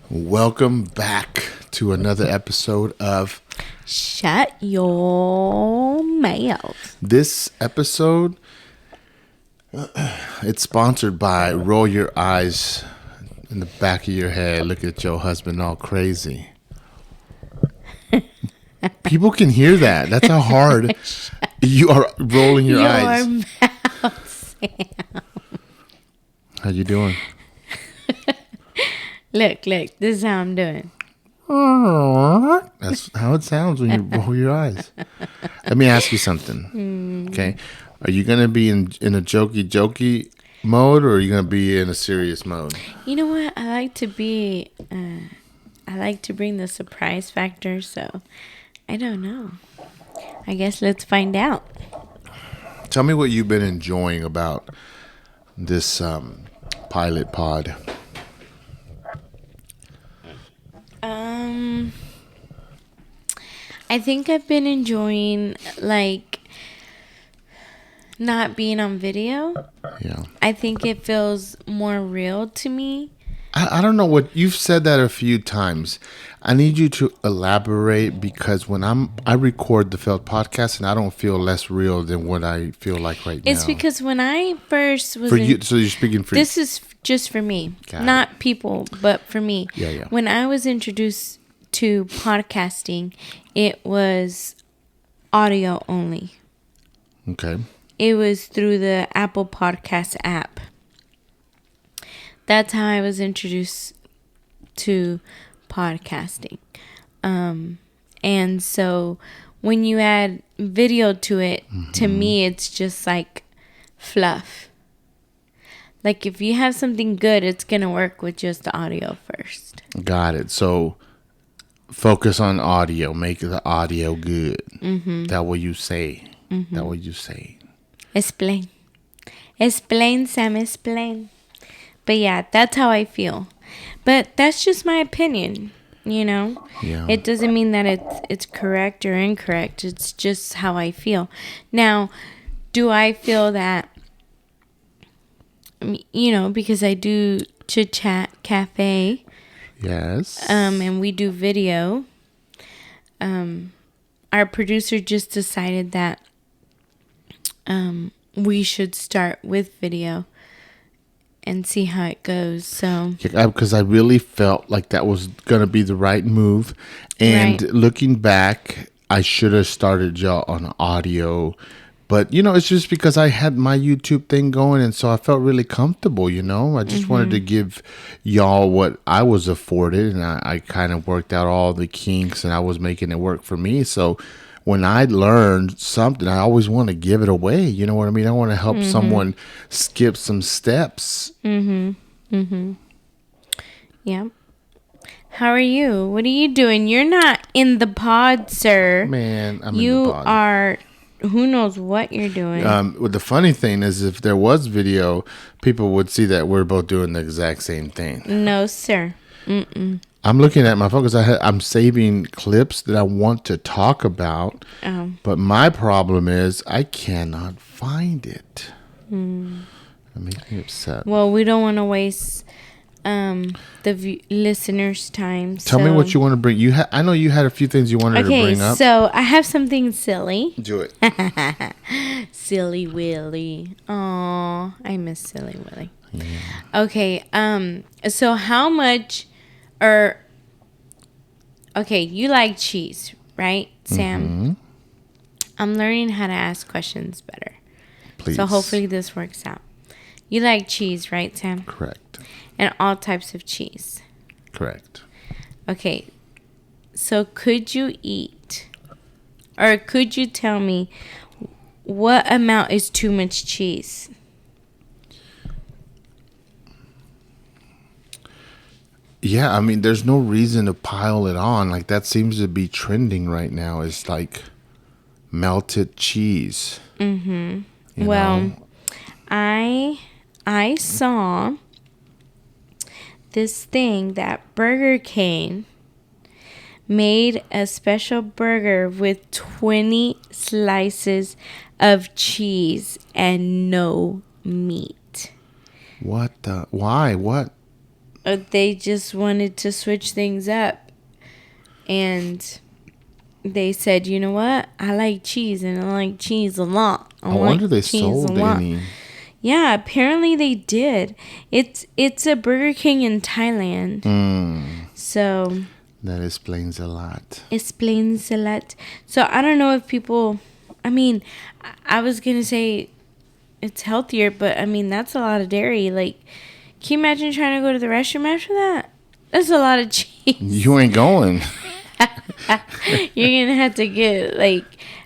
Welcome back to another episode of Shut Your Mouth. this episode. It's sponsored by Roll Your Eyes in the back of your head. Look at your husband all crazy. People can hear that. That's how hard you are rolling your eyes. Mouth, Sam. How you doing? Look, this is how I'm doing. That's how it sounds when you roll your eyes. Let me ask you something. Okay. Are you going to be in a jokey mode, or are you going to be in a serious mode? You know what? I like to bring the surprise factor, so I don't know. I guess let's find out. Tell me what you've been enjoying about this pilot pod. I think I've been enjoying, not being on video. Yeah. I think it feels more real to me. I don't know what you've said that a few times. I need you to elaborate, because when I record the Felt podcast and I don't feel less real than what I feel like right now. It's because when I first was so you're speaking for this is just for me, not people, but for me. Yeah. When I was introduced to podcasting, it was audio only. Okay. It was through the Apple Podcast app. That's how I was introduced to podcasting. And so when you add video to it, to me, it's just like fluff. Like if you have something good, it's going to work with just the audio first. Got it. So focus on audio. Make the audio good. That what you say. That what you say. Explain. Explain, Sam, explain. But yeah, that's how I feel. But that's just my opinion, you know? Yeah. It doesn't mean that it's correct or incorrect. It's just how I feel. Now, do I feel that, you know, because I do Chit Chat Cafe. Yes. And we do video. Our producer just decided that we should start with video and see how it goes. So because I really felt like that was going to be the right move. And looking back, I should have started y'all on audio. But, you know, it's just because I had my YouTube thing going, and so I felt really comfortable, you know. I just wanted to give y'all what I was afforded, and I kind of worked out all the kinks, and I was making it work for me. So when I learned something, I always want to give it away. You know what I mean? I want to help someone skip some steps. yeah. How are you? What are you doing? You're not in the pod, sir. Man, I'm you in the pod. Are. Who knows what you're doing? Well, the funny thing is, if there was video, people would see that we're both doing the exact same thing. No, sir. I'm looking at my phone because I'm saving clips that I want to talk about. Oh. But my problem is I cannot find it. That makes me upset. Well, we don't want to waste the listeners' time. Tell me what you want to bring. I know you had a few things you wanted to bring up. Okay, so I have something silly. Do it. Silly Willy. Aw, I miss Silly Willy. Yeah. Okay, so how much you like cheese, right, Sam? I'm learning how to ask questions better. Please. So hopefully this works out. You like cheese, right, Sam? Correct. And all types of cheese. Correct. Okay, so could you tell me what amount is too much cheese? Yeah, I mean, there's no reason to pile it on. Like, that seems to be trending right now. Is like melted cheese. Well, know? I saw this thing that Burger King made a special burger with 20 slices of cheese and no meat. What the? Why? What? They just wanted to switch things up. And they said, you know what? I like cheese, and I like cheese a lot. I wonder they sold any. Yeah, apparently they did. It's a Burger King in Thailand. So that explains a lot. Explains a lot. So I don't know if people. I mean, I was gonna say it's healthier, but I mean that's a lot of dairy. Like, can you imagine trying to go to the restroom after that? That's a lot of cheese. You ain't going. You're gonna have to get like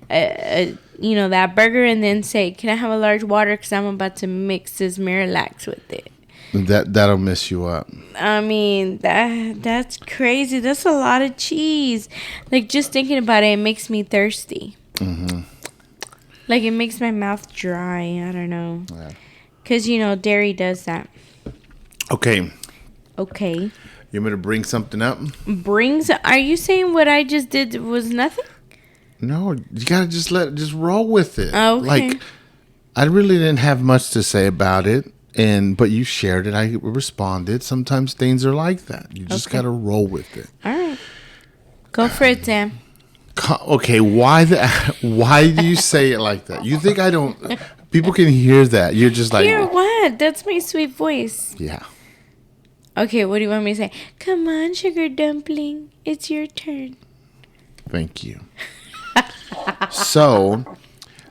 that burger and then say, "Can I have a large water? Because I'm about to mix this Miralax with it." That'll mess you up. I mean that's crazy. That's a lot of cheese. Like, just thinking about it makes me thirsty. Like, it makes my mouth dry. I don't know. Yeah. Because dairy does that. Okay. You want me to bring something up? Are you saying what I just did was nothing? No, you gotta just roll with it. Okay. Like, I really didn't have much to say about it, but you shared it. I responded. Sometimes things are like that. You just gotta roll with it. All right. Go for it, Sam. Okay, why do you say it like that? You think I don't? People can hear that. You're just like, hear what? That's my sweet voice. Yeah. Okay, what do you want me to say? Come on, sugar dumpling. It's your turn. Thank you. So,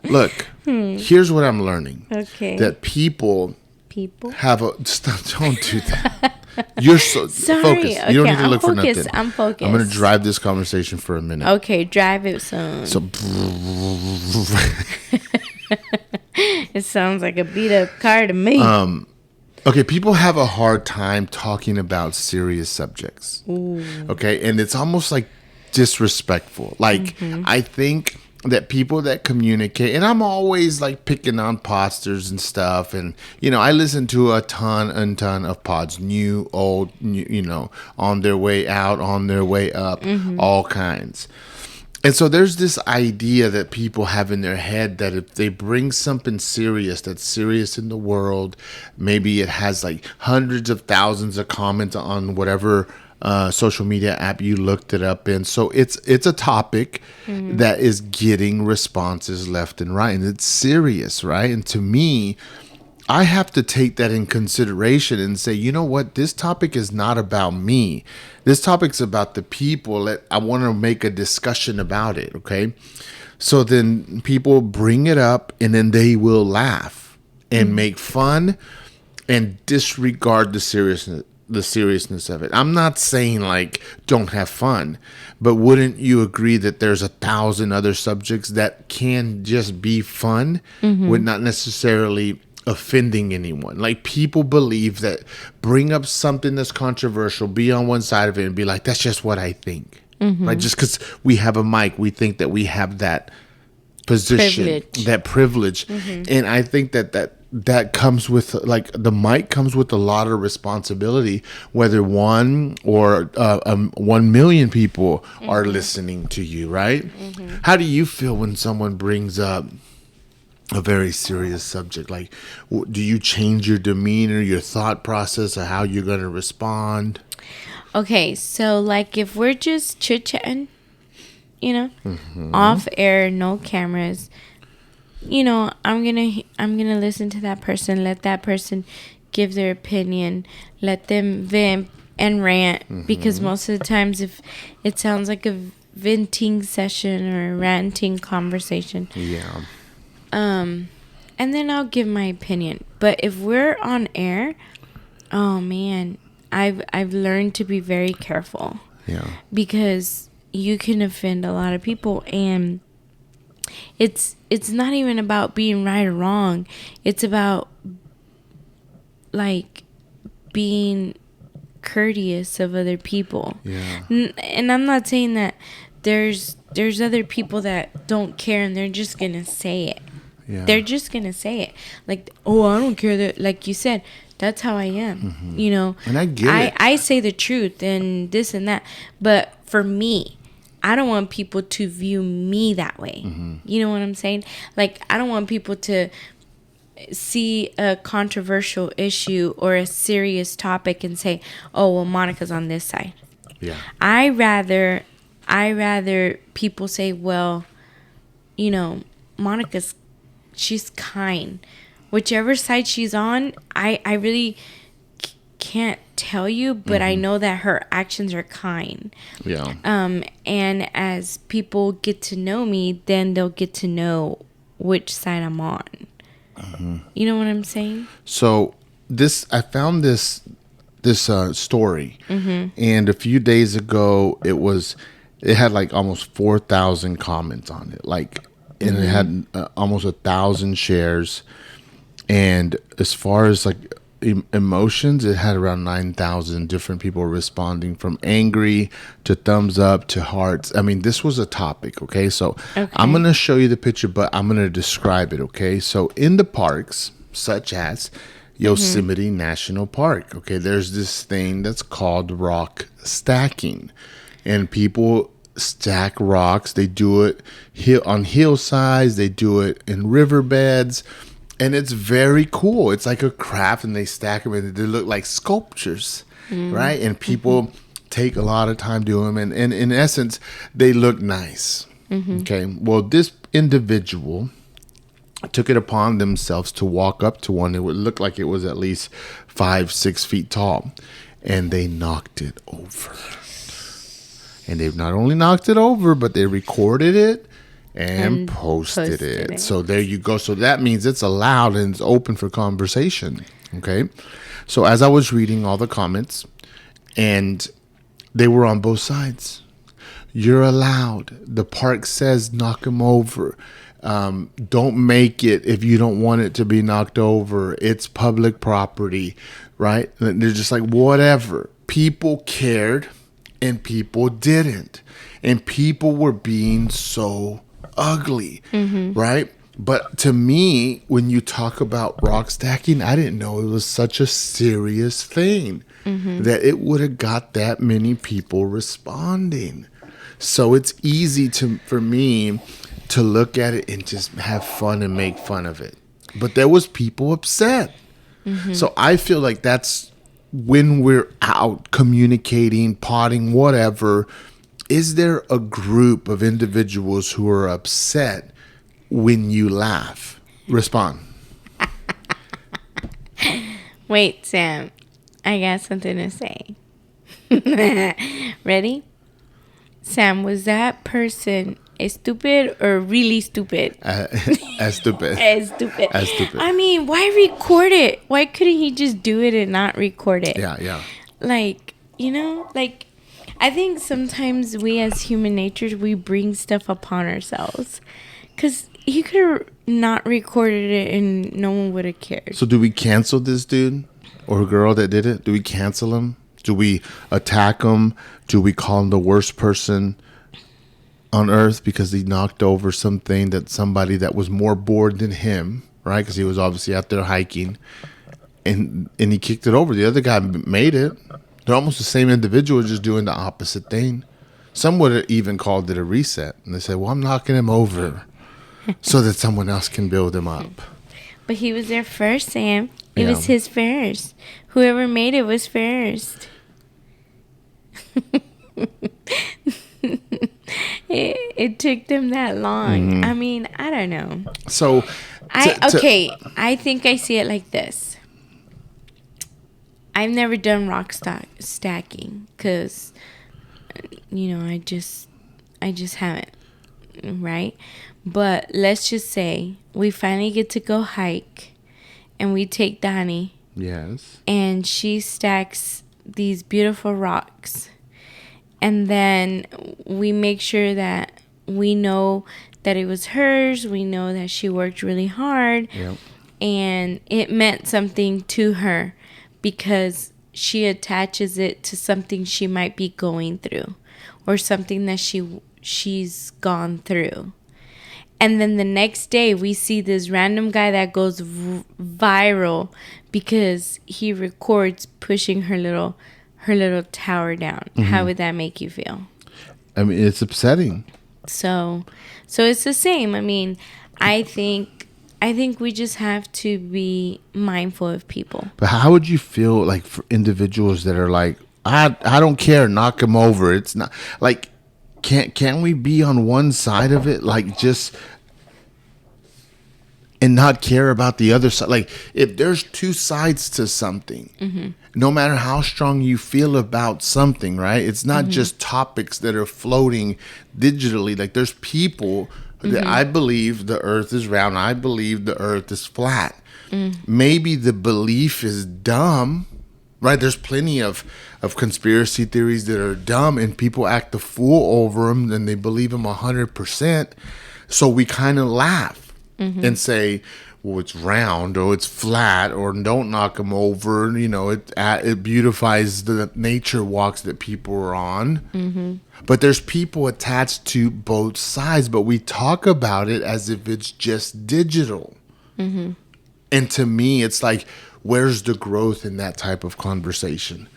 look, here's what I'm learning. Okay. That people have a... Don't do that. You're so sorry. Focused. Okay, you don't need to look for nothing. I'm focused. I'm going to drive this conversation for a minute. Okay, drive it, son. So... It sounds like a beat-up car to me. Okay, people have a hard time talking about serious subjects. Ooh. Okay, and it's almost like disrespectful. Like, I think that people that communicate, and I'm always like picking on podsters and stuff, and I listen to a ton of pods, new, old, on their way out, on their way up, all kinds. And so there's this idea that people have in their head that if they bring something serious that's serious in the world, maybe it has like hundreds of thousands of comments on whatever social media app you looked it up in. So it's a topic that is getting responses left and right, and it's serious, right? And to me, I have to take that in consideration and say, you know what? This topic is not about me. This topic's about the people that I want to make a discussion about it, okay? So then people bring it up, and then they will laugh and make fun and disregard the seriousness of it. I'm not saying like don't have fun, but wouldn't you agree that there's 1,000 other subjects that can just be fun, would not necessarily offending anyone? Like, people believe that bring up something that's controversial, be on one side of it and be like, that's just what I think. Like, just because we have a mic, we think that we have that position, that privilege. And I think that comes with, like, the mic comes with a lot of responsibility, whether 1 or 1 million people are listening to you, right? How do you feel when someone brings up a very serious subject? Like, do you change your demeanor, your thought process, or how you're going to respond? Okay, so like if we're just chit-chatting, off air, no cameras, I'm gonna listen to that person, let that person give their opinion, let them vent and rant, because most of the times if it sounds like a venting session or a ranting conversation. Yeah. And then I'll give my opinion. But if we're on air, oh man, I've learned to be very careful. Yeah. Because you can offend a lot of people, and it's not even about being right or wrong. It's about like being courteous of other people. Yeah. And I'm not saying that there's other people that don't care and they're just gonna say it. Yeah. They're just gonna say it. Like, oh, I don't care, that, like you said, that's how I am. And I get it. I say the truth and this and that. But for me, I don't want people to view me that way. You know what I'm saying? Like, I don't want people to see a controversial issue or a serious topic and say, "Oh, well, Monica's on this side." Yeah. I rather people say, "Well, you know, Monica's she's kind." Whichever side she's on, I really can't tell you, but I know that her actions are kind. Yeah. And as people get to know me, then they'll get to know which side I'm on. You know what I'm saying? So I found this story, and a few days ago it had like almost 4,000 comments on it, like, and it had almost 1,000 shares. And as far as like emotions, it had around 9,000 different people responding, from angry to thumbs up to hearts. I mean, this was a topic. Okay, so I'm gonna show you the picture, but I'm gonna describe it. Okay, so in the parks such as Yosemite National Park, okay, there's this thing that's called rock stacking, and people stack rocks. They do it on hillsides, they do it in riverbeds, and it's very cool. It's like a craft, and they stack them, and they look like sculptures, right? And people take a lot of time doing them, and in essence, they look nice. Okay, well, this individual took it upon themselves to walk up to one. It would look like it was at least 5-6 feet tall, and they knocked it over. And they've not only knocked it over, but they recorded it and posted it. So there you go. So that means it's allowed and it's open for conversation. Okay, so as I was reading all the comments, and they were on both sides. You're allowed. The park says knock them over. Don't make it if you don't want it to be knocked over. It's public property, right? And they're just like, whatever. People cared and people didn't. And people were being so ugly, right? But to me, when you talk about rock stacking, I didn't know it was such a serious thing that it would have got that many people responding. So it's easy for me to look at it and just have fun and make fun of it. But there was people upset. So I feel like that's when we're out communicating, potting, whatever. Is there a group of individuals who are upset when you laugh? Respond. Wait, Sam. I got something to say. Ready? Sam, was that person stupid or really stupid? As stupid. As stupid. As stupid. I mean, why record it? Why couldn't he just do it and not record it? Yeah. Like, like, I think sometimes we as human natures, we bring stuff upon ourselves. Because he could have not recorded it and no one would have cared. So do we cancel this dude or girl that did it? Do we cancel him? Do we attack him? Do we call him the worst person on earth because he knocked over something that somebody that was more bored than him, right? Because he was obviously out there hiking, and he kicked it over. The other guy made it. They're almost the same individual, just doing the opposite thing. Some would have even called it a reset, and they said, well, I'm knocking him over so that someone else can build him up. But he was there first, Sam. It was his first. Whoever made it was first. It took them that long. I mean, I don't know. So, I think I see it like this. I've never done rock stacking because, I just haven't, right? But let's just say we finally get to go hike, and we take Donnie. Yes. And she stacks these beautiful rocks. And then we make sure that we know that it was hers. We know that she worked really hard. Yep. And it meant something to her because she attaches it to something she might be going through or something that she's gone through. And then the next day we see this random guy that goes viral because he records pushing her little tower down. How would that make you feel? I mean, it's upsetting. So it's the same. I mean, I think I think we just have to be mindful of people. But how would you feel like for individuals that are like, I don't care, knock him over. It's not like, can we be on one side of it, like just and not care about the other side? Like if there's two sides to something, no matter how strong you feel about something, right? It's not just topics that are floating digitally. Like there's people that I believe the earth is round. I believe the earth is flat. Maybe the belief is dumb, right? There's plenty of conspiracy theories that are dumb and people act the fool over them and they believe them 100%. So we kind of laugh and say, well, it's round or it's flat or don't knock them over. You know, it beautifies the nature walks that people are on. But there's people attached to both sides, but we talk about it as if it's just digital. And to me, it's like, where's the growth in that type of conversation?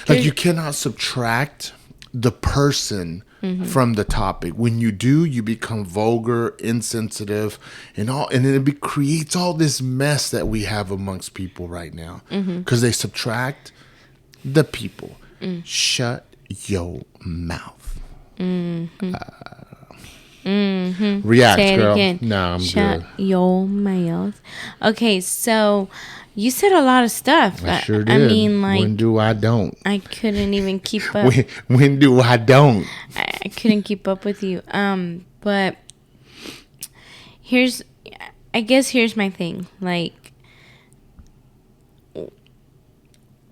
Like you cannot subtract the person from the topic. When you do, you become vulgar, insensitive, and it creates all this mess that we have amongst people right now because they subtract the people. Shut your mouth. React, Say it girl. again. No, I'm Shut good. your mouth. Okay, so you said a lot of stuff. I sure did. I mean, like, when do I don't? I couldn't even keep up. When do I don't? I couldn't keep up with you. But here's my thing. Like,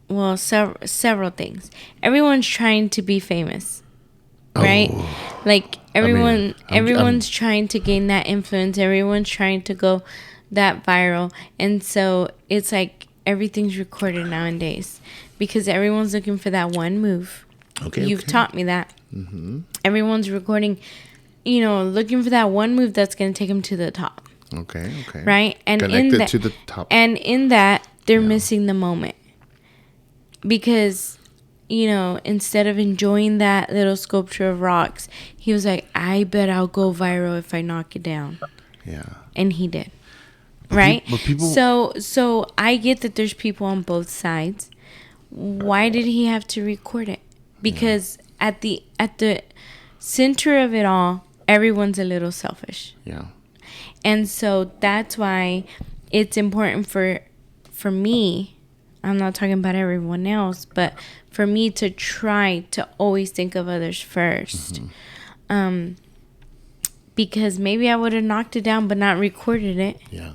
well, several things. Everyone's trying to be famous, right? Like everyone's trying to gain that influence. Everyone's trying to go that viral, and so it's like everything's recorded nowadays because everyone's looking for that one move. You've taught me that. Everyone's recording, looking for that one move that's going to take them to the top. Okay. Right? And connected to the top. And in that, they're missing the moment. Because, instead of enjoying that little sculpture of rocks, he was like, I bet I'll go viral if I knock it down. Yeah. And he did. Right? But people... So I get that there's people on both sides. Why did he have to record it? Because at the center of it all, everyone's a little selfish. Yeah. And so that's why it's important for me, I'm not talking about everyone else, but for me to try to always think of others first. Because maybe I would have knocked it down but not recorded it. Yeah.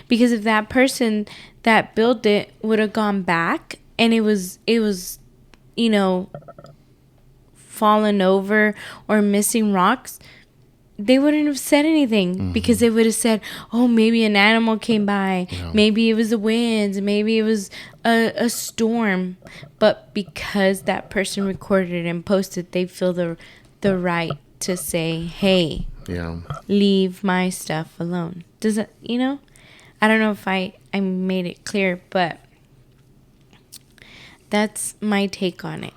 Because if that person that built it would have gone back and it was fallen over or missing rocks, they wouldn't have said anything because they would have said, oh, maybe an animal came by. Yeah. Maybe it was the winds. Maybe it was a storm. But because that person recorded it and posted, they feel the right to say, hey, leave my stuff alone. Does it, I don't know if I made it clear, but that's my take on it.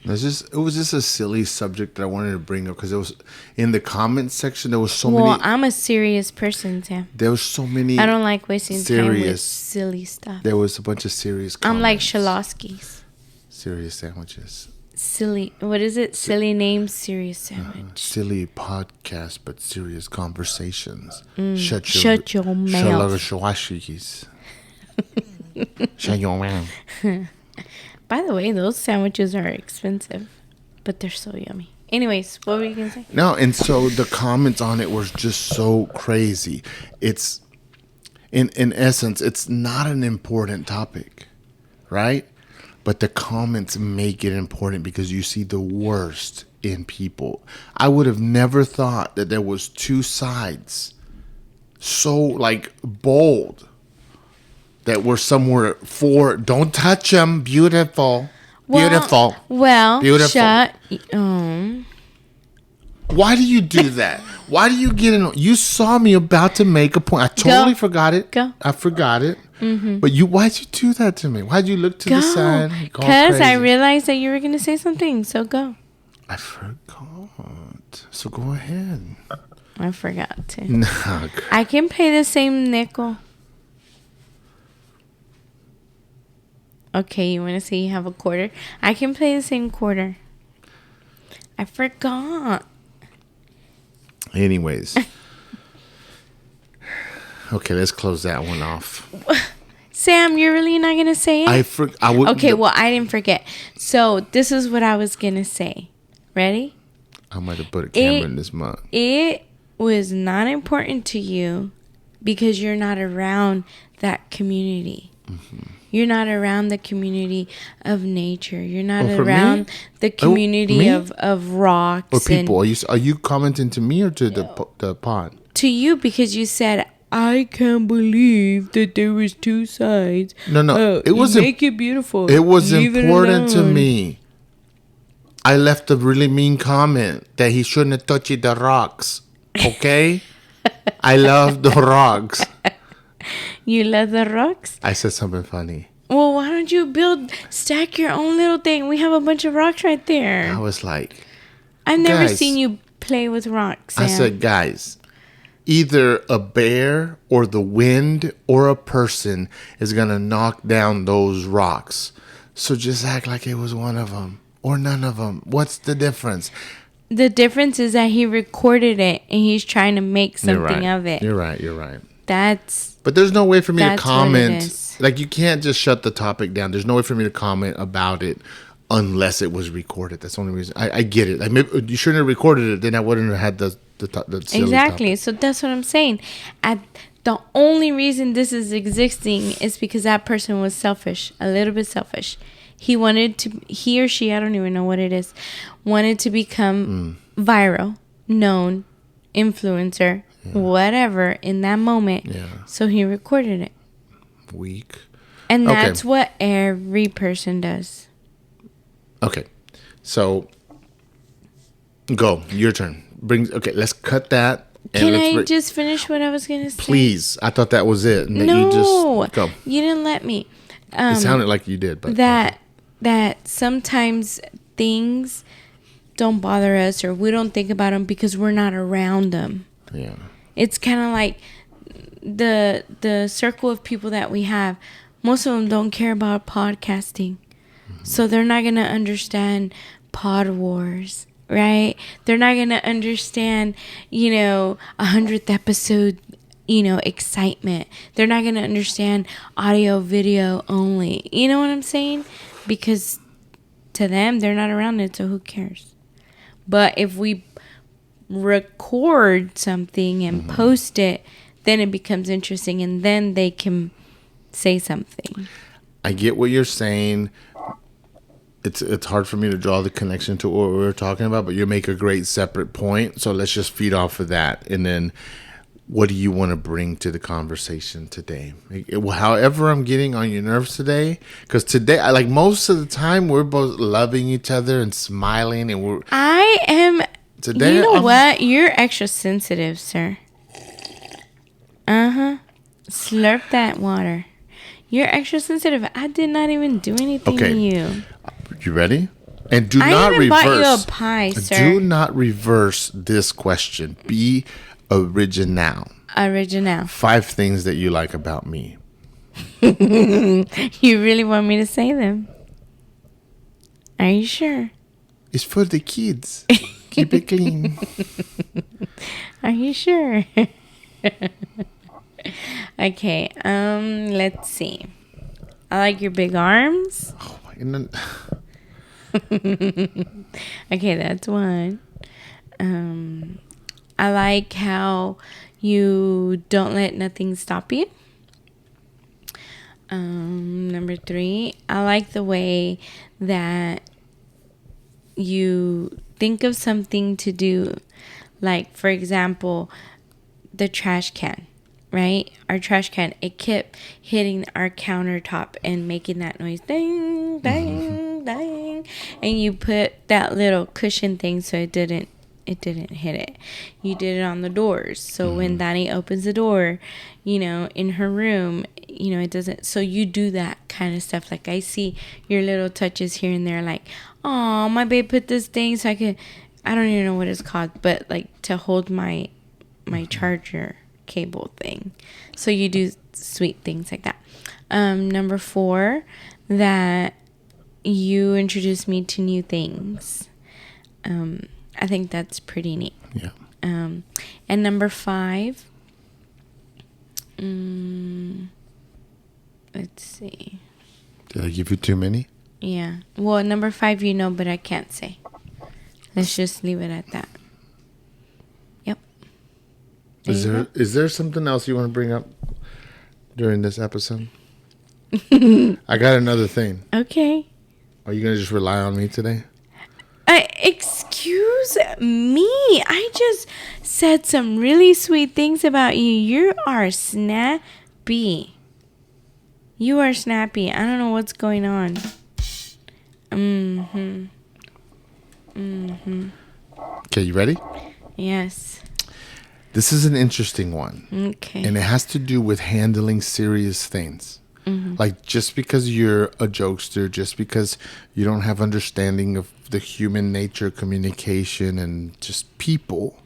It was just a silly subject that I wanted to bring up because it was in the comments section. There was so many. Well, I'm a serious person, Sam. There was so many. I don't like wasting time with silly stuff. There was a bunch of serious comments. I'm like Shalosky's. Serious sandwiches. Silly. What is it? Silly name, serious sandwich. Silly podcast, but serious conversations. Shut your mouth. Shut your mouth. By the way, those sandwiches are expensive, but they're so yummy. Anyways, what were you going to say? No, and so the comments on it was just so crazy. It's, in essence, it's not an important topic, right? But the comments make it important because you see the worst in people. I would have never thought that there was two sides so, like, bold. That we're somewhere for, don't touch them, beautiful. Beautiful. Beautiful. Shut. Why do you do that? Why do you get in? You saw me about to make a point. I totally forgot it. I forgot it. But why'd you do that to me? Why'd you look to the side? Because I realized that you were going to say something, so go. I forgot. So go ahead. I forgot to. Nah. I can pay the same nickel. Okay, you want to say you have a quarter? I can play the same quarter. I forgot. Anyways. Okay, let's close that one off. Sam, you're really not going to say it? I would. Okay, well, I didn't forget. So, this is what I was going to say. Ready? I might have put a camera in this mug. It was not important to you because you're not around that community. Mm-hmm. You're not around the community of nature. You're not around the community of rocks. Or people. Are you commenting to me or to the pod? To you, because you said, I can't believe that there was two sides. No. It was make it beautiful. It was important to me. I left a really mean comment that he shouldn't have touched the rocks. Okay? I love the rocks. You love the rocks? I said something funny. Well, why don't you stack your own little thing? We have a bunch of rocks right there. I was like, I've never seen you play with rocks, Sam. I said, guys, either a bear or the wind or a person is going to knock down those rocks. So just act like it was one of them or none of them. What's the difference? The difference is that he recorded it and he's trying to make something of it. You're right. But there's no way for me to comment. Like, you can't just shut the topic down. There's no way for me to comment about it unless it was recorded. That's the only reason. I get it. Like, maybe you shouldn't have recorded it. Then I wouldn't have had the silly exactly. topic. So that's what I'm saying. The only reason this is existing is because that person was selfish, a little bit selfish. He or she, I don't even know what it is, wanted to become viral, known, influencer, whatever in that moment. Yeah. So he recorded it. Weak. And that's what every person does. Okay. So go. Your turn. Let's cut that. Can I just finish what I was going to say? Please. I thought that was it. And no. You just go. You didn't let me. It sounded like you did. But that sometimes things don't bother us or we don't think about them because we're not around them. Yeah. It's kind of like the circle of people that we have. Most of them don't care about podcasting. Mm-hmm. So they're not going to understand Pod Wars, right? They're not going to understand, 100th episode, excitement. They're not going to understand audio, video only. You know what I'm saying? Because to them, they're not around it, so who cares? But if we record something and post it, then it becomes interesting, and then they can say something. I get what you're saying. It's hard for me to draw the connection to what we were talking about, but you make a great separate point. So let's just feed off of that. And then what do you want to bring to the conversation today? However I'm getting on your nerves today, because today, most of the time, we're both loving each other and smiling. And I am... Today, you know what? You're extra sensitive, sir. Slurp that water. You're extra sensitive. I did not even do anything to you. You ready? And do not reverse. I even bought you a pie, sir. Do not reverse this question. Be original. 5 things that you like about me. You really want me to say them? Are you sure? It's for the kids. Keep it clean. Are you sure? Okay, let's see. I like your big arms. Oh my goodness. Okay, that's one. I like how you don't let nothing stop you. Number 3, I like the way that you think of something to do. Like, for example, the trash can, right? Our trash can, it kept hitting our countertop and making that noise. Ding, ding, ding. And you put that little cushion thing so it didn't hit it. You did it on the doors. So when Donnie opens the door, in her room, it doesn't. So you do that kind of stuff. Like, I see your little touches here and there. Like, oh, my babe put this thing so I don't even know what it's called, but like to hold my my charger cable thing. So you do sweet things like that. Number 4, that you introduce me to new things. I think that's pretty neat. Yeah. And number 5, let's see. Did I give you too many? Yeah. Well, number 5, but I can't say. Let's just leave it at that. Yep. Is there something else you want to bring up during this episode? I got another thing. Okay. Are you going to just rely on me today? Excuse me. I just said some really sweet things about you. You are snappy. You are snappy. I don't know what's going on. Okay, you ready? Yes. This is an interesting one. Okay. And it has to do with handling serious things. Like, just because you're a jokester, just because you don't have understanding of the human nature, communication, and just people,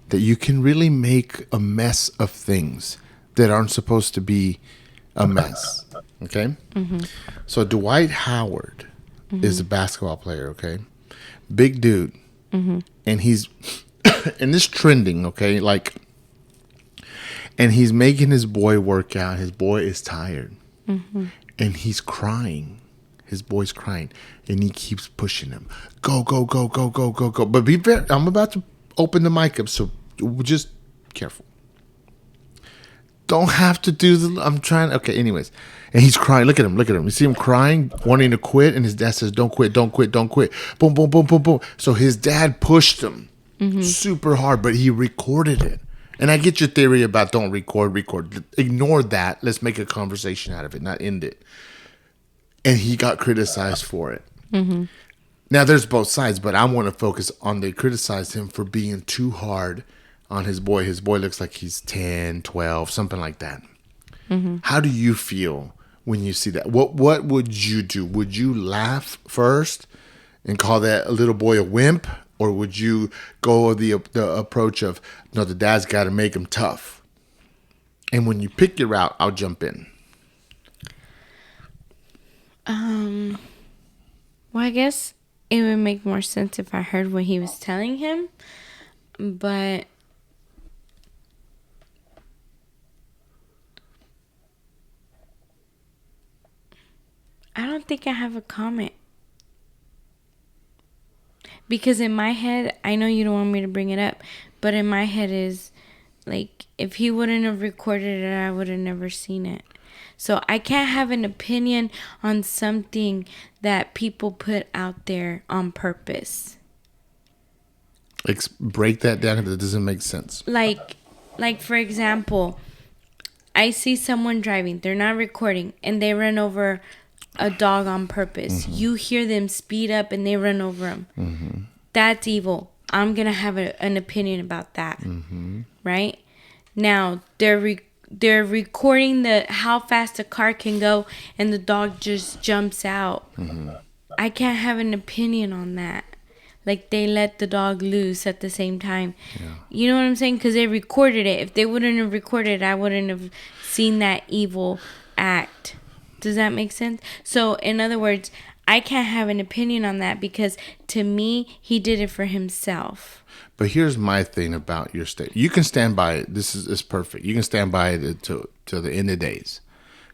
that you can really make a mess of things that aren't supposed to be a mess. Okay? So Dwight Howard is a basketball player, okay? Big dude. And he's, and this trending, okay? Like, and he's making his boy work out. His boy is tired. And he's crying. His boy's crying. And he keeps pushing him. Go, go, go, go, go, go, go. But be very, I'm about to open the mic up, so just careful. Don't have to do the, I'm trying, okay, anyways. And he's crying. Look at him, look at him. You see him crying, wanting to quit. And his dad says, don't quit, don't quit, don't quit. Boom, boom, boom, boom, boom. So his dad pushed him super hard, but he recorded it. And I get your theory about don't record. Ignore that. Let's make a conversation out of it, not end it. And he got criticized for it. Now, there's both sides, but I want to focus on they criticized him for being too hard on his boy. His boy looks like he's 10, 12, something like that. How do you feel when you see that? What would you do? Would you laugh first and call that little boy a wimp? Or would you go the approach of, no, the dad's got to make him tough? And when you pick your route, I'll jump in. Well, I guess it would make more sense if I heard what he was telling him. But I don't think I have a comment. Because in my head, I know you don't want me to bring it up, but in my head is, like, if he wouldn't have recorded it, I would have never seen it. So I can't have an opinion on something that people put out there on purpose. Break that down because it doesn't make sense. Like for example, I see someone driving, they're not recording, and they run over a dog on purpose. You hear them speed up and they run over him. That's evil. I'm gonna have an opinion about that. Right now, they're recording how fast a car can go, and the dog just jumps out. I can't have an opinion on that. Like, they let the dog loose at the same time. You know what I'm saying? Because they recorded it. If they wouldn't have recorded it, I wouldn't have seen that evil act. Does that make sense? So, in other words, I can't have an opinion on that because, to me, he did it for himself. But here's my thing about your statement. You can stand by it. This is perfect. You can stand by it to the end of days.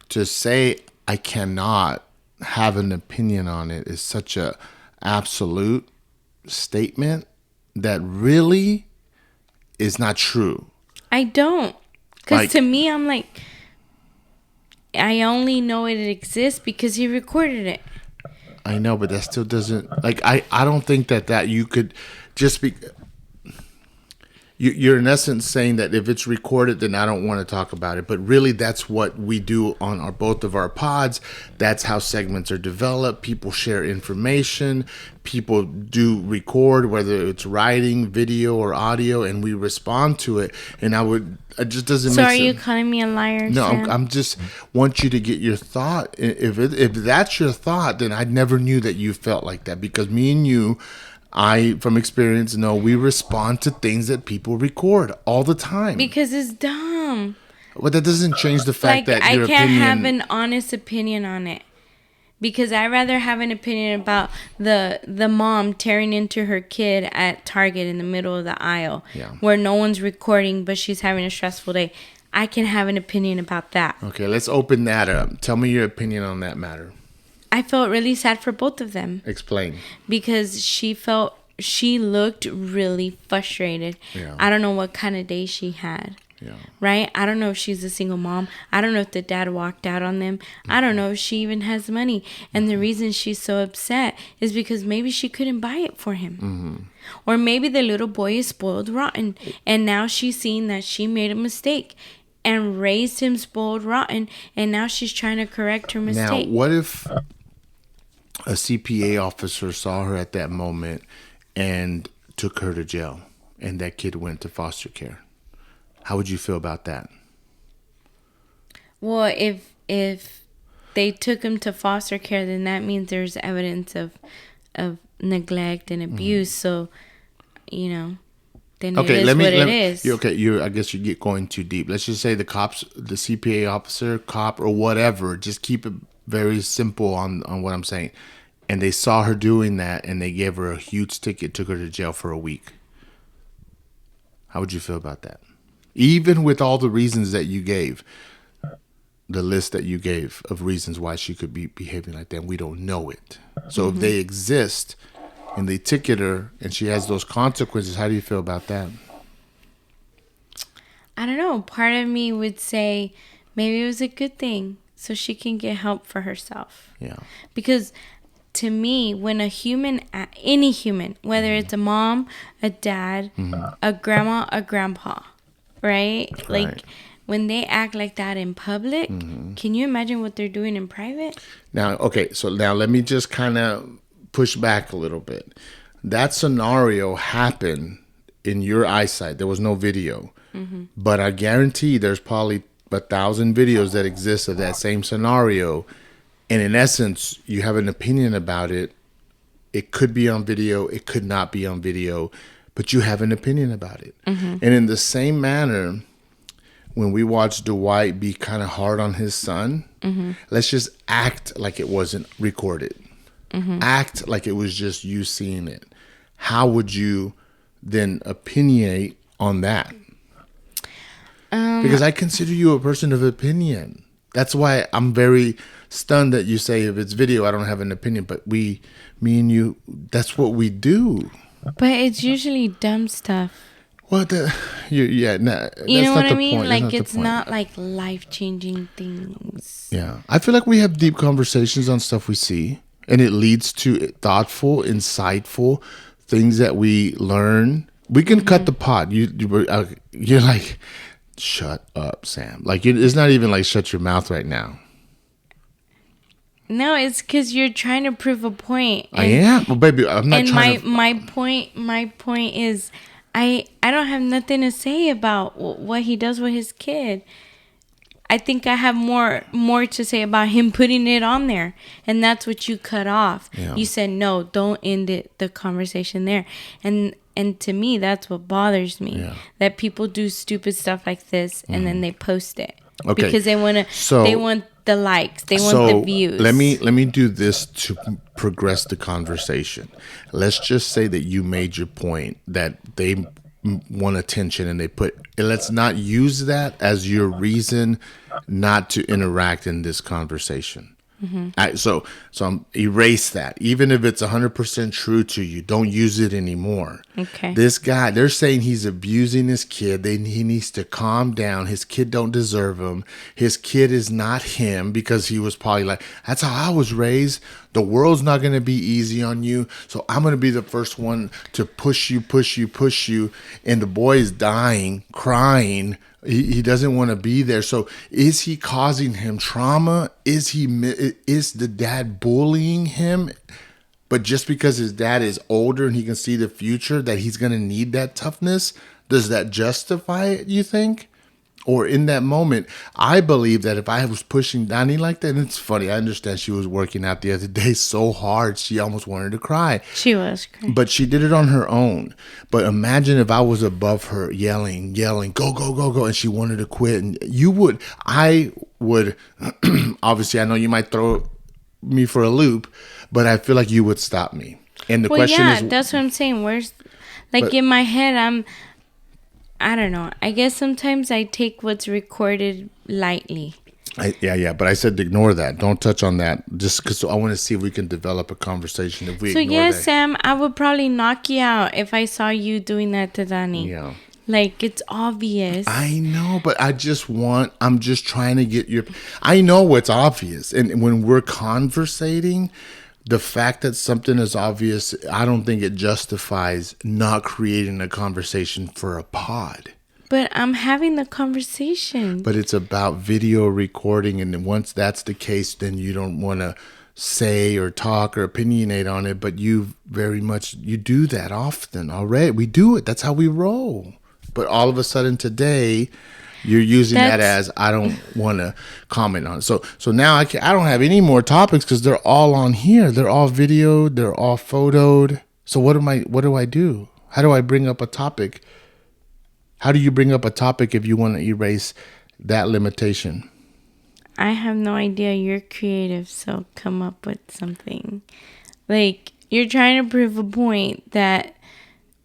To say I cannot have an opinion on it is such a absolute statement that really is not true. I don't. Because to me, I'm like, I only know it exists because he recorded it. I know, but that still doesn't, like, I don't think that you could just be, you're in essence saying that if it's recorded, then I don't want to talk about it. But really, that's what we do on both of our pods. That's how segments are developed. People share information. People do record, whether it's writing, video, or audio, and we respond to it. And it just doesn't make sense. So are you calling me a liar, No, Sam? I'm just want you to get your thought. If that's your thought, then I never knew that you felt like that, because me and you I, from experience, know we respond to things that people record all the time. Because it's dumb. But that doesn't change the fact that I your can't opinion... have an honest opinion on it. Because I'd rather have an opinion about the mom tearing into her kid at Target in the middle of the aisle, where no one's recording, but she's having a stressful day. I can have an opinion about that. Okay, let's open that up. Tell me your opinion on that matter. I felt really sad for both of them. Explain. Because she looked really frustrated. Yeah. I don't know what kind of day she had. Yeah. Right? I don't know if she's a single mom. I don't know if the dad walked out on them. I don't know if she even has money. And the reason she's so upset is because maybe she couldn't buy it for him. Or maybe the little boy is spoiled rotten. And now she's seeing that she made a mistake and raised him spoiled rotten. And now she's trying to correct her mistake. Now, what if a CPA officer saw her at that moment and took her to jail and that kid went to foster care? How would you feel about that? Well, if they took him to foster care, then that means there's evidence of neglect and abuse. So, then it is what it is. I guess you get going too deep. Let's just say the cops, the CPA officer, cop, or whatever, just keep it very simple on what I'm saying. And they saw her doing that, and they gave her a huge ticket, took her to jail for a week. How would you feel about that? Even with all the reasons that you gave, the list that you gave of reasons why she could be behaving like that, we don't know it. So if they exist and they ticket her and she has those consequences, how do you feel about that? I don't know. Part of me would say maybe it was a good thing so she can get help for herself. Yeah. Because to me, when any human, whether it's a mom, a dad, a grandma, a grandpa, right? Like when they act like that in public, can you imagine what they're doing in private? Now, let me just kind of push back a little bit. That scenario happened in your eyesight. There was no video. But I guarantee there's probably 1,000 videos that exist of that same scenario. And in essence, you have an opinion about it. It could be on video. It could not be on video. But you have an opinion about it. And in the same manner, when we watch Dwight be kind of hard on his son, let's just act like it wasn't recorded. Act like it was just you seeing it. How would you then opinionate on that? Because I consider you a person of opinion. That's why I'm very stunned that you say if it's video, I don't have an opinion. But me and you, that's what we do. But it's usually dumb stuff. What the? You know what I mean? Point. Like it's not like life-changing things. Yeah, I feel like we have deep conversations on stuff we see, and it leads to thoughtful, insightful things that we learn. We can cut the pot. You're like, shut up, Sam. Like it's not even like shut your mouth right now. No, it's because you're trying to prove a point. I am, well, baby. I'm not trying to. My point is, I don't have nothing to say about what he does with his kid. I think I have more to say about him putting it on there, and that's what you cut off. Yeah. You said no, don't end the conversation there, and to me that's what bothers me. Yeah. That people do stupid stuff like this and then they post it because they want the likes, they want the views. Let me do this to progress the conversation. Let's just say that you made your point that they want attention and let's not use that as your reason not to interact in this conversation. So erase that. Even if it's 100% true to you, don't use it anymore. Okay. This guy, they're saying he's abusing his kid. He needs to calm down. His kid don't deserve him. His kid is not him because he was probably like, that's how I was raised. The world's not going to be easy on you. So I'm going to be the first one to push you. And the boy is dying, crying. He doesn't want to be there. So is he causing him trauma? Is the dad bullying him? But just because his dad is older and he can see the future, that he's going to need that toughness, does that justify it, you think? Or in that moment, I believe that if I was pushing Donnie like that, and it's funny, I understand she was working out the other day so hard, she almost wanted to cry. She was crying. But she did it on her own. But imagine if I was above her yelling, go, go, go, go, and she wanted to quit. And I would, obviously, I know you might throw me for a loop, but I feel like you would stop me. And the question is... that's what I'm saying. In my head, I don't know. I guess sometimes I take what's recorded lightly. But I said ignore that. Don't touch on that. Just because I want to see if we can develop a conversation. If we ignore that. Sam, I would probably knock you out if I saw you doing that to Danny. Yeah. Like, it's obvious. I know, but I'm just trying to get your... I know what's obvious. And when we're conversating... The fact that something is obvious, I don't think it justifies not creating a conversation for a pod. But I'm having the conversation. But it's about video recording, and once that's the case, then you don't want to say or talk or opinionate on it, but you do that often already. We do it. That's how we roll. But all of a sudden today... You're using that as I don't want to comment on it. So now I don't have any more topics because they're all on here. They're all videoed. They're all photoed. So what do I do? How do I bring up a topic? How do you bring up a topic if you want to erase that limitation? I have no idea. You're creative, so come up with something. Like, you're trying to prove a point that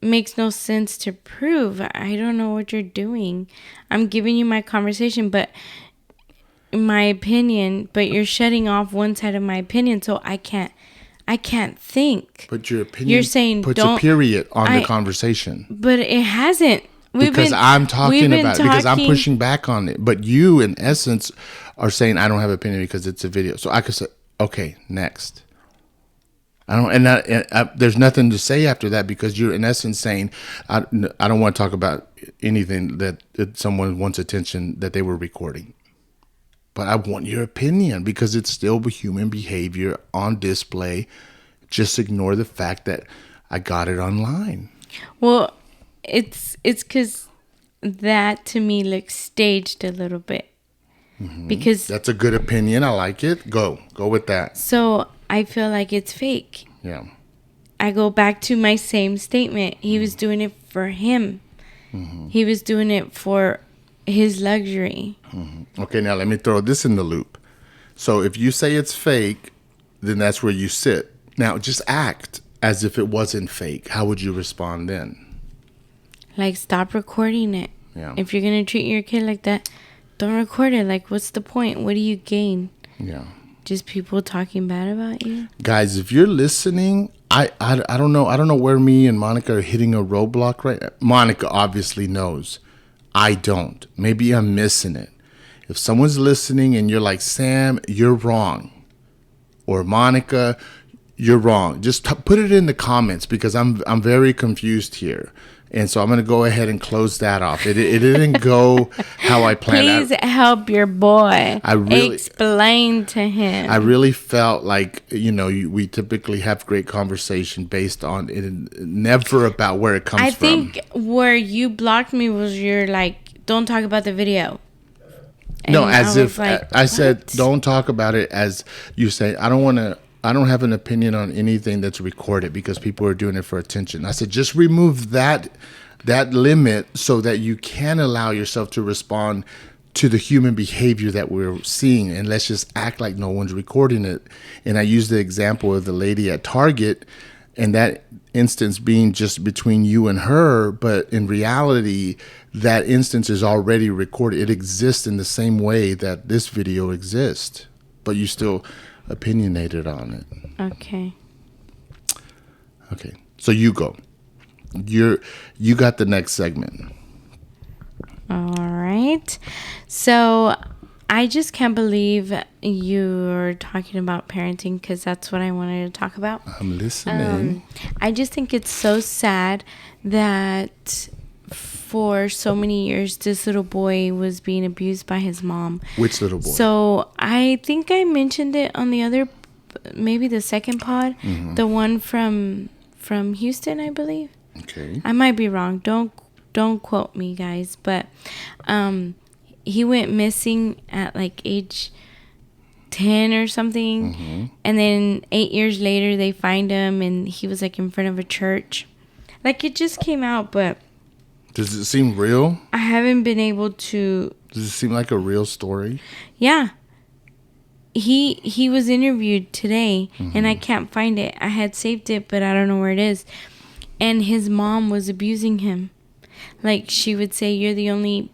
makes no sense to prove. I don't know what you're doing. I'm giving you my conversation, but my opinion, but you're shutting off one side of my opinion, so I can't think. But your opinion you're saying puts a period on the conversation. But it hasn't. Because I'm talking about it. Because I'm pushing back on it. But you, in essence, are saying I don't have an opinion because it's a video. So I could say, okay, next. There's nothing to say after that because you're in essence saying I don't want to talk about anything that someone wants attention that they were recording, but I want your opinion because it's still human behavior on display. Just ignore the fact that I got it online. Well, it's because that to me looks staged a little bit. Mm-hmm. Because that's a good opinion. I like it. Go with that. So I feel like it's fake. Yeah. I go back to my same statement. He was doing it for him. Mm-hmm. He was doing it for his luxury. Mm-hmm. Okay, now let me throw this in the loop. So if you say it's fake, then that's where you sit. Now just act as if it wasn't fake. How would you respond then? Like, stop recording it. Yeah. If you're going to treat your kid like that, don't record it. Like, what's the point? What do you gain? Yeah. Just people talking bad about you? Guys, if you're listening, I don't know. I don't know where me and Monica are hitting a roadblock right now. Monica obviously knows. I don't. Maybe I'm missing it. If someone's listening and you're like, Sam, you're wrong. Or Monica, you're wrong. Just put it in the comments because I'm very confused here. And so I'm going to go ahead and close that off. It didn't go how I planned. Please help your boy. Explain to him. I really felt like, we typically have great conversation based on it, never about where it comes from. I think where you blocked me was you're like, don't talk about the video. And no, as if like, I said, don't talk about it as you say, I don't have an opinion on anything that's recorded because people are doing it for attention. I said, just remove that limit so that you can allow yourself to respond to the human behavior that we're seeing. And let's just act like no one's recording it. And I used the example of the lady at Target and that instance being just between you and her. But in reality, that instance is already recorded. It exists in the same way that this video exists. But you still opinionated on it. Okay. So you go. You got the next segment. All right. So I just can't believe you're talking about parenting because that's what I wanted to talk about. I'm listening. I just think it's so sad that for so many years this little boy was being abused by his mom. Which little boy? So I think I mentioned it on the other, maybe the second pod, the one from Houston, I believe. Okay. I might be wrong. Don't quote me, guys. But he went missing at like age 10 or something. Mm-hmm. And then 8 years later, they find him, and he was like in front of a church. Like, it just came out, but Does it seem real? I haven't been able to. Does it seem like a real story? Yeah. He was interviewed today, Mm-hmm. and I can't find it. I had saved it, but I don't know where it is. And his mom was abusing him. Like, she would say, you're the only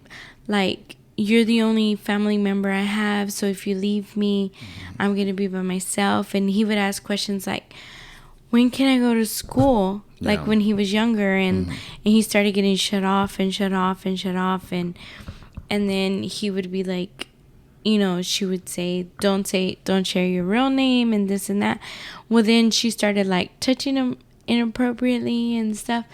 family member I have, so if you leave me, I'm going to be by myself. And he would ask questions like, when can I go to school? Like, Yeah. when he was younger, and he started getting shut off. And then he would be like, she would say, don't share your real name and this and that. Well, then she started like touching him inappropriately and stuff.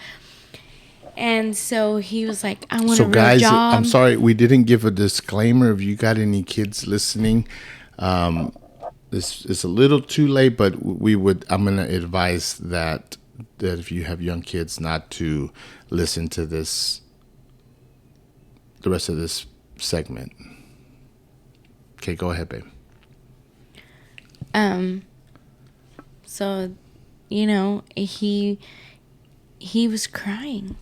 And so he was like, I want a real guys, job. I'm sorry, we didn't give a disclaimer. If you got any kids listening, this is a little too late, but I'm going to advise that if you have young kids, not to listen to the rest of this segment. Okay, go ahead, babe. So, he was crying.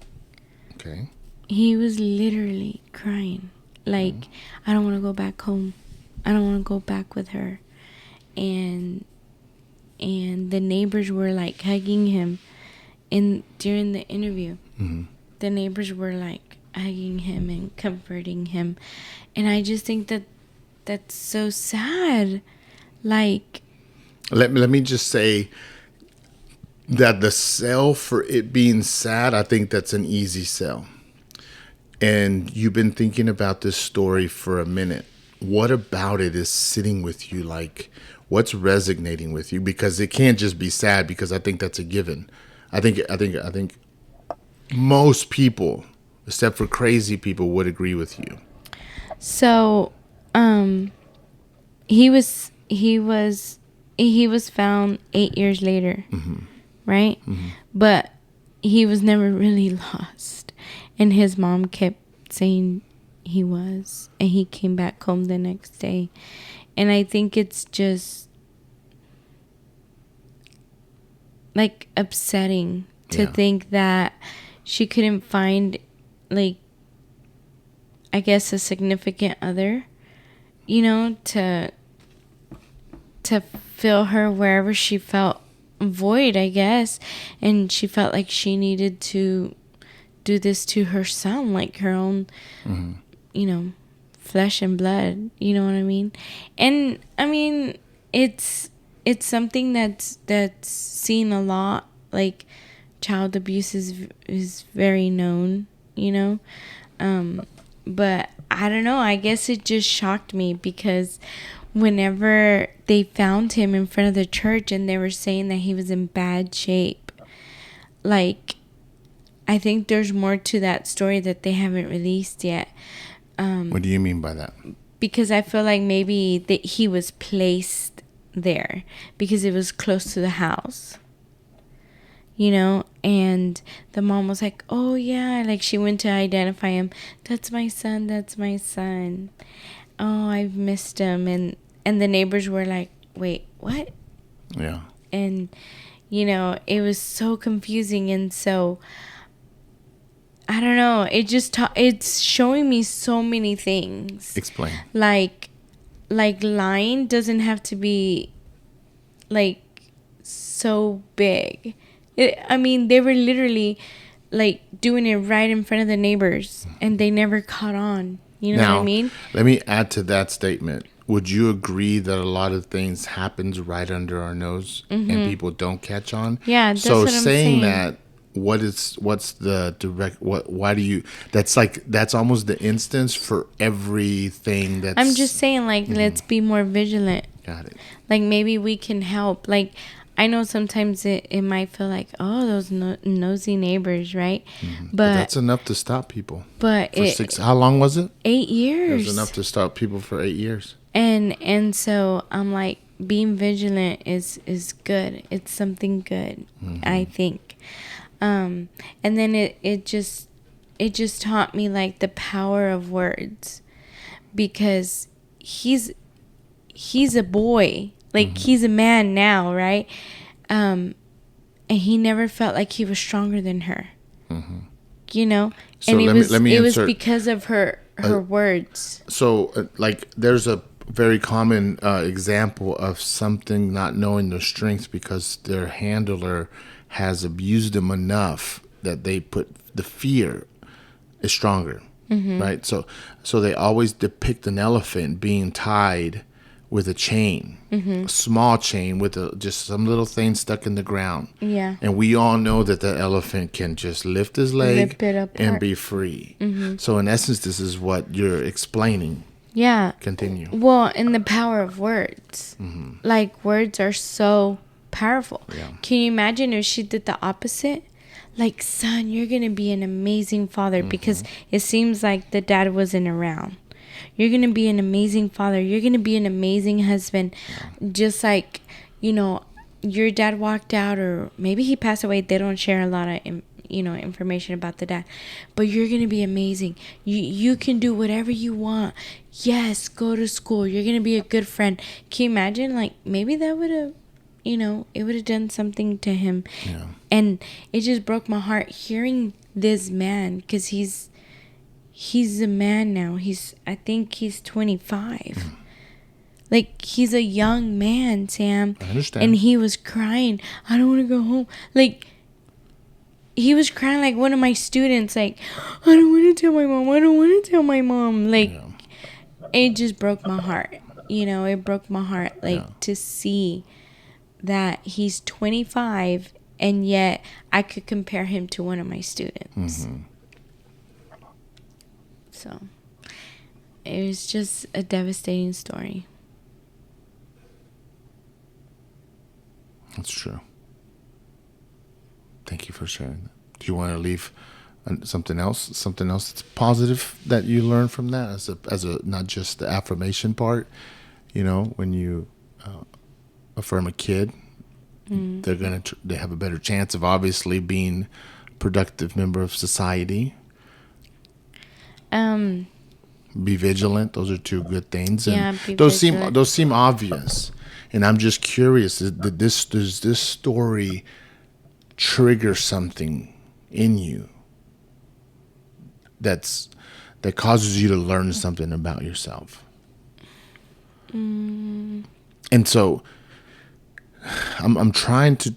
Okay. He was literally crying. Like, I don't want to go back home. I don't want to go back with her. And the neighbors were like hugging him during the interview. Mm-hmm. The neighbors were like hugging him and comforting him. And I just think that's so sad. Like, let me just say that the sell for it being sad, I think that's an easy sell. And you've been thinking about this story for a minute. What about it is sitting with you? Like, what's resonating with you? Because it can't just be sad, because I think that's a given. I think most people, except for crazy people, would agree with you. So, he was found 8 years later, right? Mm-hmm. But he was never really lost, and his mom kept saying he was, and he came back home the next day. And I think it's just like upsetting to think that she couldn't find, like, I guess, a significant other, to fill her wherever she felt void, I guess. And she felt like she needed to do this to her son, like her own, flesh and blood. You know what I mean? And I mean, it's something that's seen a lot. Like, child abuse is very known, but I don't know. I guess it just shocked me, because whenever they found him in front of the church and they were saying that he was in bad shape, like, I think there's more to that story that they haven't released yet. What do you mean by that? Because I feel like maybe that he was placed there because it was close to the house. And the mom was like, oh yeah, like, she went to identify him. That's my son. Oh, I've missed him. And the neighbors were like, wait, what? Yeah. And, it was so confusing. And so, I don't know. It's showing me so many things. Explain. Like lying doesn't have to be, like, so big. They were literally, like, doing it right in front of the neighbors, and they never caught on. You know what I mean? Let me add to that statement. Would you agree that a lot of things happens right under our nose, and people don't catch on? Yeah, that's what I'm saying. That, what's the direct, why do you, that's almost the instance for everything that's... I'm just saying, like, let's be more vigilant. Got it. Like, maybe we can help. Like, I know sometimes it might feel like, oh, those nosy neighbors, right? But that's enough to stop people. But how long was it? 8 years. It was enough to stop people for 8 years. And so I'm like, being vigilant is good. It's something good, I think. And then it just taught me, like, the power of words, because he's a boy. Like, he's a man now, right? And he never felt like he was stronger than her. You know? So and let me it was insert because of her words. So, like, there's a very common example of something not knowing their strengths because their handler has abused them enough that they put the fear is stronger, right? So they always depict an elephant being tied with a chain, a small chain with just some little thing stuck in the ground. Yeah. And we all know that the elephant can just lift his leg Rip it apart. and be free. So in essence, this is what you're explaining. Yeah. Continue. Well, and the power of words. Like, words are so powerful. Yeah. Can you imagine if she did the opposite? Like, son, you're going to be an amazing father, because it seems like the dad wasn't around. You're going to be an amazing father. You're going to be an amazing husband. Yeah. Just like, your dad walked out, or maybe he passed away. They don't share a lot of, information about the dad. But you're going to be amazing. You can do whatever you want. Yes, go to school. You're going to be a good friend. Can you imagine? Like, maybe that would have, it would have done something to him. Yeah. And it just broke my heart hearing this man, because he's a man now. I think he's 25. Like, he's a young man, Sam. I understand. And he was crying. I don't want to go home. Like, he was crying like one of my students. Like, I don't want to tell my mom. I don't want to tell my mom. Like, it just broke my heart. It broke my heart. Like, to see that he's 25 and yet I could compare him to one of my students. So it was just a devastating story. That's true. Thank you for sharing that. Do you want to leave something else that's positive that you learned from that, as a not just the affirmation part? When you affirm a kid, they have a better chance of obviously being a productive member of society. Be vigilant. Those are two good things. And those seem obvious. And I'm just curious, does this story trigger something in you that causes you to learn something about yourself? And so I'm trying to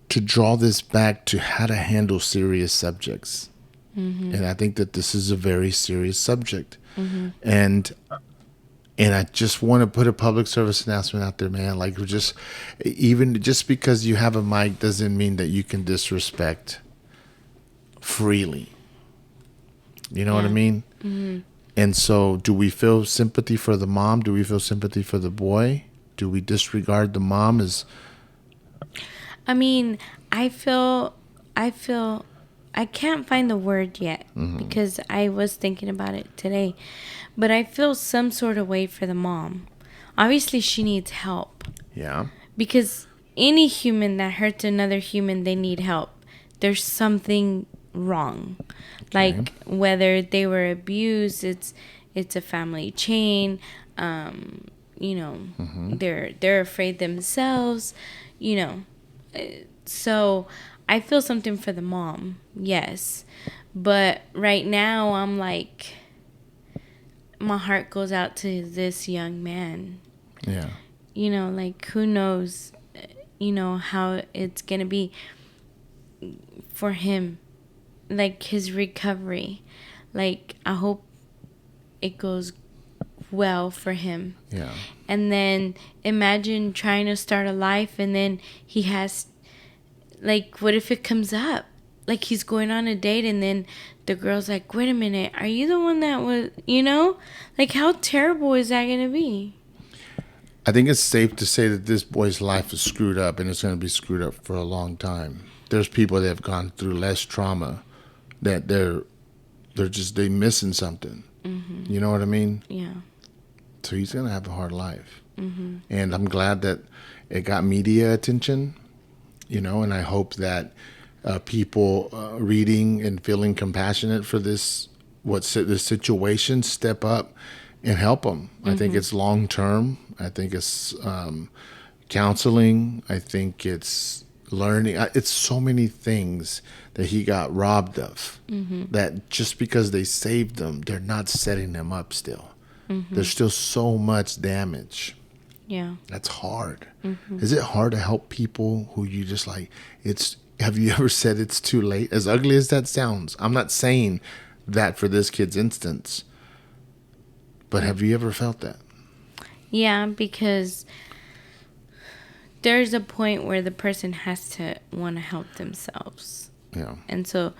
draw this back to how to handle serious subjects. And I think that this is a very serious subject. And I just want to put a public service announcement out there, man. Like, just because you have a mic doesn't mean that you can disrespect freely. You know what I mean? And so, do we feel sympathy for the mom? Do we feel sympathy for the boy? Do we disregard the mom as? I mean, I feel I can't find the word yet, because I was thinking about it today. But I feel some sort of way for the mom. Obviously, she needs help. Yeah. Because any human that hurts another human, they need help. There's something wrong. Okay. Like, whether they were abused, it's a family chain. They're afraid themselves. So I feel something for the mom. Yes. But right now, I'm like, my heart goes out to this young man. Yeah. Like, who knows, how it's going to be for him. Like, his recovery. Like, I hope it goes well for him. Yeah. And then imagine trying to start a life, and then he has, like, what if it comes up? Like, he's going on a date, and then the girl's like, wait a minute, are you the one that was, Like, how terrible is that going to be? I think it's safe to say that this boy's life is screwed up, and it's going to be screwed up for a long time. There's people that have gone through less trauma that they're missing something. You know what I mean? Yeah. So he's going to have a hard life. And I'm glad that it got media attention, and I hope that people reading and feeling compassionate for this situation step up and help them. I think it's long term. I think it's counseling. I think it's learning. It's so many things that he got robbed of. That just because they saved them, they're not setting them up still. There's still so much damage. Yeah. That's hard. Is it hard to help people who you just like, have you ever said it's too late? As ugly as that sounds, I'm not saying that for this kid's instance, but have you ever felt that? Yeah, because there's a point where the person has to want to help themselves. Yeah. And so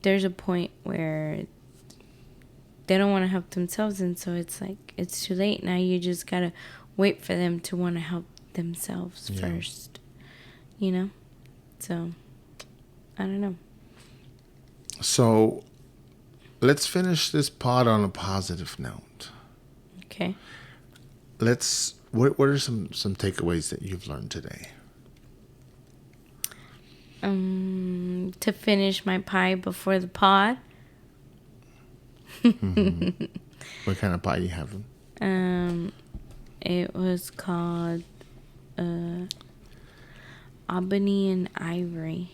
there's a point where they don't want to help themselves, and so it's like it's too late. Now you just got to wait for them to want to help themselves first. You know? So, I don't know. So, let's finish this pod on a positive note. Okay. What are some takeaways that you've learned today? To finish my pie before the pod. What kind of pie you having? It was called Albany and Ivory.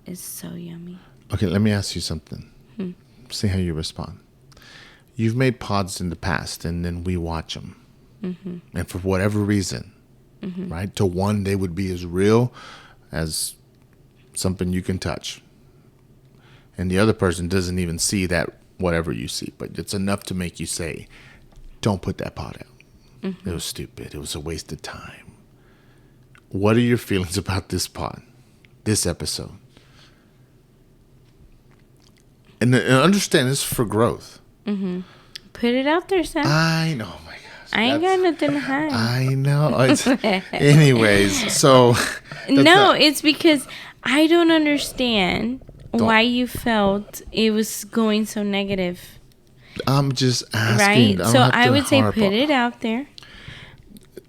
It's so yummy. Okay, let me ask you something. See how you respond. You've made pods in the past, and then we watch them. And for whatever reason, right? To one, they would be as real as something you can touch. And the other person doesn't even see that whatever you see, but it's enough to make you say, don't put that pod out. It was stupid. It was a waste of time. What are your feelings about this pod, this episode? And understand this is for growth. Put it out there, Sam. I know, oh my gosh. I ain't got nothing to hide. I know. Anyways, so. It's because I don't understand why you felt it was going so negative. I'm just asking. Right? So I would say put it out there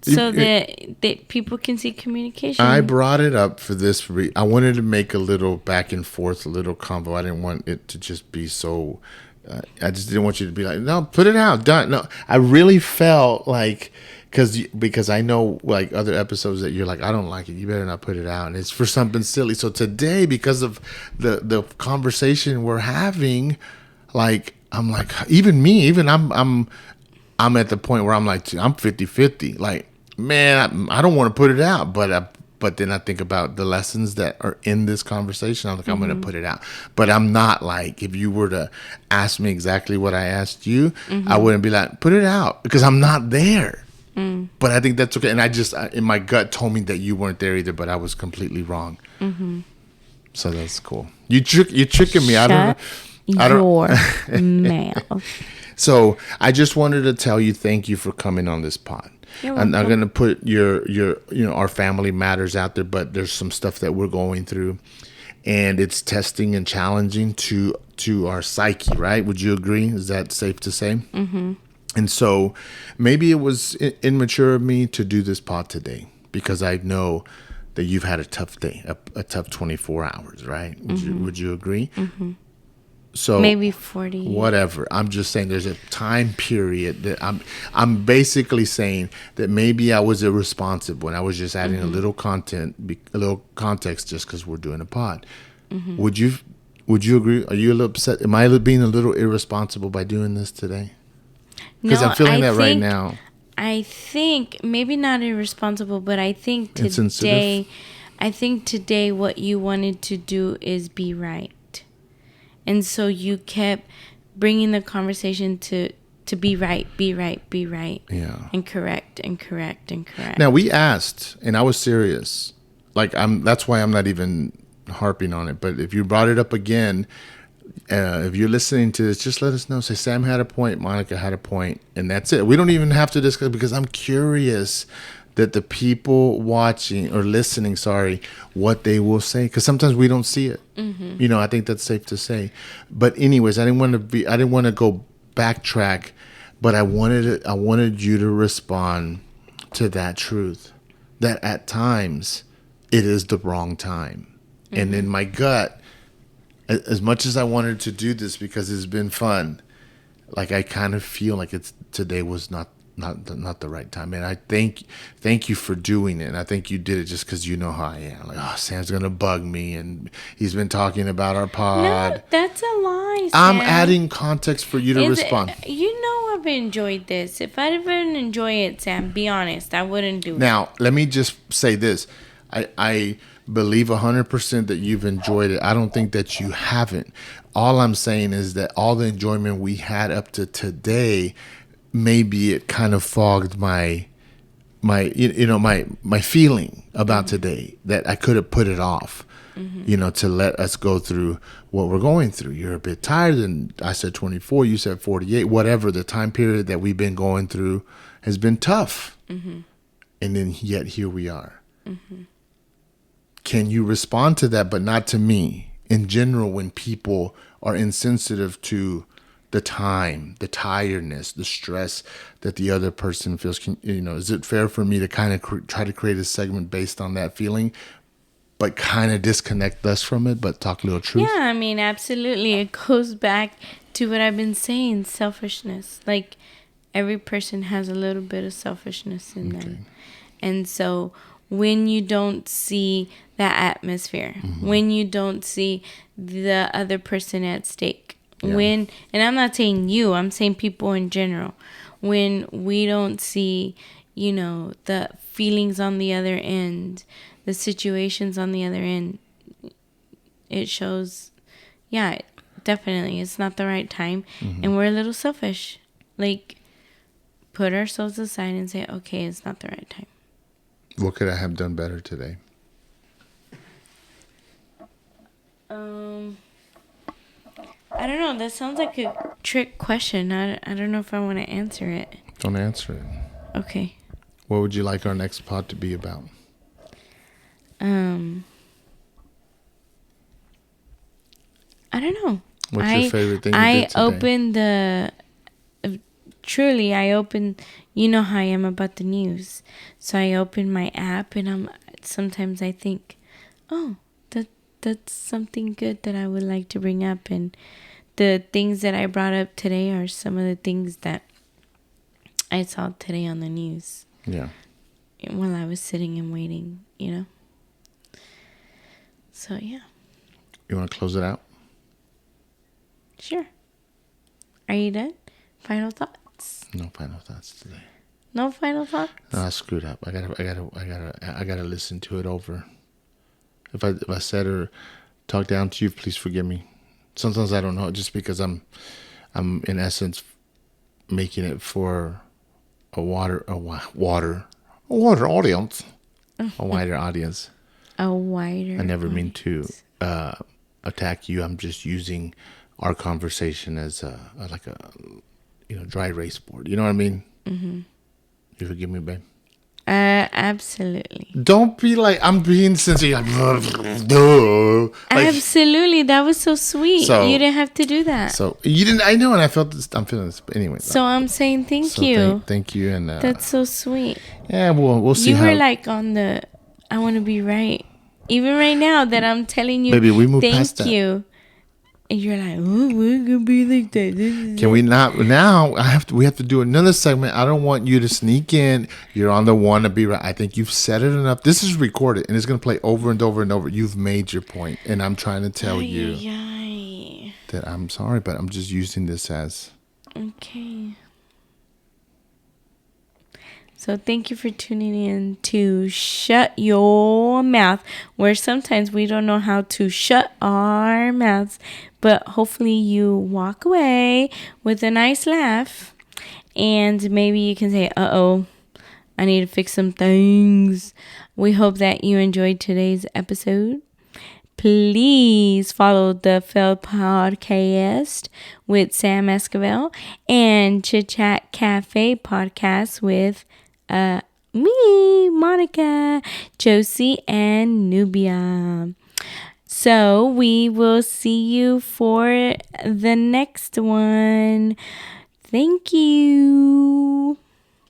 so that people can see communication. I brought it up for this. I wanted to make a little back and forth, a little convo. I didn't want it to just be so. I just didn't want you to be like, no, put it out, done. No, I really felt like because I know like other episodes that you're like, I don't like it. You better not put it out, and it's for something silly. So today, because of the conversation we're having, like I'm like, I'm at the point where I'm like, I'm 50-50. Like, man, I don't want to put it out, but then I think about the lessons that are in this conversation. I'm like, I'm going to put it out. But I'm not like, if you were to ask me exactly what I asked you, I wouldn't be like, put it out, because I'm not there. But I think that's okay. And I just, in my gut, told me that you weren't there either, but I was completely wrong. So that's cool. You're tricking me. I don't your mouth. So I just wanted to tell you, thank you for coming on this pod. I'm not going to put your our family matters out there, but there's some stuff that we're going through, and it's testing and challenging to our psyche, right? Would you agree? Is that safe to say? And so maybe it was immature of me to do this pod today, because I know that you've had a tough day, a tough 24 hours, right? Would you agree? So maybe 40. Whatever. I'm just saying there's a time period that I'm basically saying that maybe I was irresponsible when I was just adding a little context just because we're doing a pod. Would you agree? Are you a little upset? Am I being a little irresponsible by doing this today? Because I'm feeling that right now. I think maybe not irresponsible, but I think today what you wanted to do is be right. And so you kept bringing the conversation to be right. Yeah. And correct. Now, we asked, and I was serious. Like, that's why I'm not even harping on it. But if you brought it up again, if you're listening to this, just let us know. Say, Sam had a point, Monica had a point, and that's it. We don't even have to discuss, because I'm curious that the people watching or listening, what they will say, because sometimes we don't see it. I think that's safe to say. But anyways, I didn't want to go backtrack, but I wanted you to respond to that truth, that at times it is the wrong time. And in my gut, as much as I wanted to do this because it's been fun, like I kind of feel like today was not the right time. And I thank you for doing it. And I think you did it just because you know how I am. Like, oh, Sam's gonna bug me, and he's been talking about our pod. No, that's a lie, I'm Sam. adding context for you to respond. You know I've enjoyed this. If I didn't enjoy it, Sam, be honest, I wouldn't do it. Now, let me just say this. I believe 100% that you've enjoyed it. I don't think that you haven't. All I'm saying is that all the enjoyment we had up to today, maybe it kind of fogged my feeling about today, that I could have put it off, to let us go through what we're going through. You're a bit tired, and I said 24, you said 48, whatever. The time period that we've been going through has been tough. And then yet here we are. Can you respond to that, but not to me? In general, when people are insensitive to the time, the tiredness, the stress that the other person feels, is it fair for me to kind of try to create a segment based on that feeling, but kind of disconnect us from it, but talk a little truth? Yeah, I mean, absolutely. It goes back to what I've been saying, selfishness. Like, every person has a little bit of selfishness in them. And so when you don't see that atmosphere, when you don't see the other person at stake, and I'm not saying you, I'm saying people in general, when we don't see, the feelings on the other end, the situations on the other end, it shows, definitely it's not the right time. And we're a little selfish. Like, put ourselves aside and say, okay, it's not the right time. What could I have done better today? I don't know. That sounds like a trick question. I don't know if I want to answer it. Don't answer it. Okay. What would you like our next pod to be about? I don't know. What's your favorite thing you did today? I opened, you know how I am about the news. So I open my app, and sometimes I think, oh, that's something good that I would like to bring up. And the things that I brought up today are some of the things that I saw today on the news. Yeah. While I was sitting and waiting, So, yeah. You want to close it out? Sure. Are you done? Final thoughts? No final thoughts today. No final thoughts? No, I screwed up. I gotta listen to it over. If I said or talked down to you, please forgive me. Sometimes I don't know, just because I'm in essence making it for a wider audience. A wider audience. A wider I never mean audience. to attack you. I'm just using our conversation as a dry erase board. You know what I mean? Mm-hmm. You forgive me, babe? Absolutely. Don't be like, I'm being sensitive. Like, absolutely. That was so sweet. So, you didn't have to do that. So you didn't. I know, and I felt this. I'm feeling this. But anyway. So I'm saying thank you. Thank you, and that's so sweet. Yeah, we'll see. You were like on the, I want to be right. Even right now that I'm telling you, baby, we moved past that. Thank you. And you're like, oh, we're gonna be like that. Can we not? Now we have to do another segment. I don't want you to sneak in. You're on the one to be right. I think you've said it enough. This is recorded, and it's gonna play over and over and over. You've made your point, and I'm trying to tell you that I'm sorry, but I'm just using this as okay. So thank you for tuning in to Shut Your Mouth, where sometimes we don't know how to shut our mouths, but hopefully you walk away with a nice laugh, and maybe you can say, uh-oh, I need to fix some things. We hope that you enjoyed today's episode. Please follow the Failed Podcast with Sam Esquivel and Chit Chat Cafe Podcast with me, Monica, Josie, and Nubia. So we will see you for the next one. Thank you.